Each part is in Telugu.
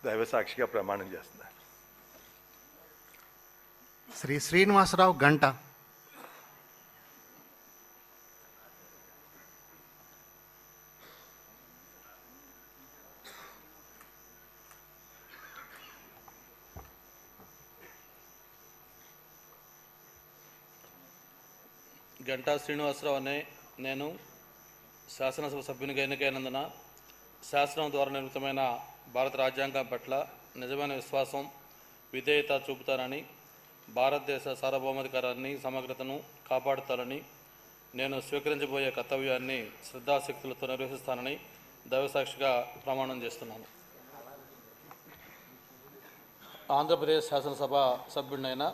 దైవ సాక్షిగా ప్రమాణం చేస్తున్నాను. శ్రీ శ్రీనివాసరావు గంట. గంటా శ్రీనివాసరావు అనే నేను శాసనసభ సభ్యునిగా ఎన్నికైనందున శాసనం ద్వారా నిర్మితమైన భారత రాజ్యాంగం పట్ల నిజమైన విశ్వాసం, విధేయత చూపుతానని, భారతదేశ సార్వభౌమాధికారాన్ని, సమగ్రతను కాపాడుతానని, నేను స్వీకరించబోయే కర్తవ్యాన్ని శ్రద్ధాశక్తులతో నిర్వహిస్తానని దైవసాక్షిగా ప్రమాణం చేస్తున్నాను. ఆంధ్రప్రదేశ్ శాసనసభ సభ్యుడినైన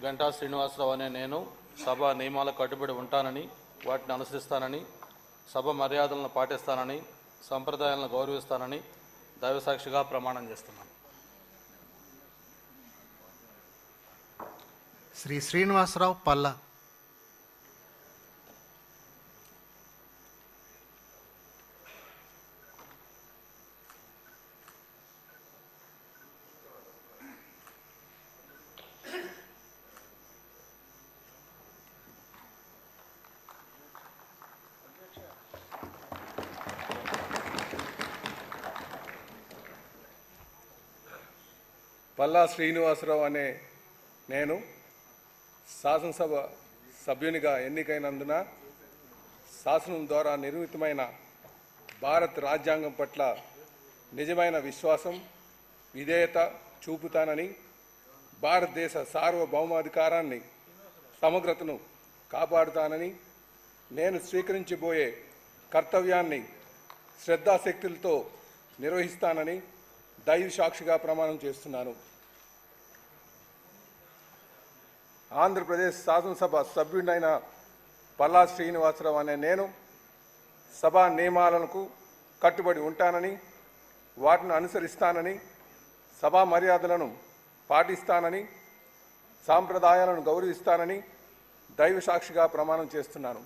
గంటా శ్రీనివాసరావు అనే నేను సభ నియమాలకు కట్టుబడి ఉంటానని, వాటిని అనుసరిస్తానని, సభ మర్యాదలను పాటిస్తానని, సంప్రదాయాలను గౌరవిస్తానని దైవసాక్షిగా ప్రమాణం చేస్తున్నాను. శ్రీ శ్రీనివాసరావు పల్ల. పల్లా శ్రీనివాసరావు అనే నేను శాసనసభ సభ్యునిగా ఎన్నికైనందున శాసనం ద్వారా నిర్మితమైన భారత రాజ్యాంగం పట్ల నిజమైన విశ్వాసం, విధేయత చూపుతానని, భారతదేశ సార్వభౌమాధికారాన్ని, సమగ్రతను కాపాడుతానని, నేను స్వీకరించబోయే కర్తవ్యాన్ని శ్రద్ధాశక్తులతో నిర్వహిస్తానని దైవ సాక్షిగా ప్రమాణం చేస్తున్నాను. ఆంధ్రప్రదేశ్ శాసనసభ సభ్యుడైన పల్లా శ్రీనివాసరావు అనే నేను సభా నియమాలకు కట్టుబడి ఉంటానని, వాటిని అనుసరిస్తానని, సభా మర్యాదలను పాటిస్తానని, సాంప్రదాయాలను గౌరవిస్తానని దైవ సాక్షిగా ప్రమాణం చేస్తున్నాను.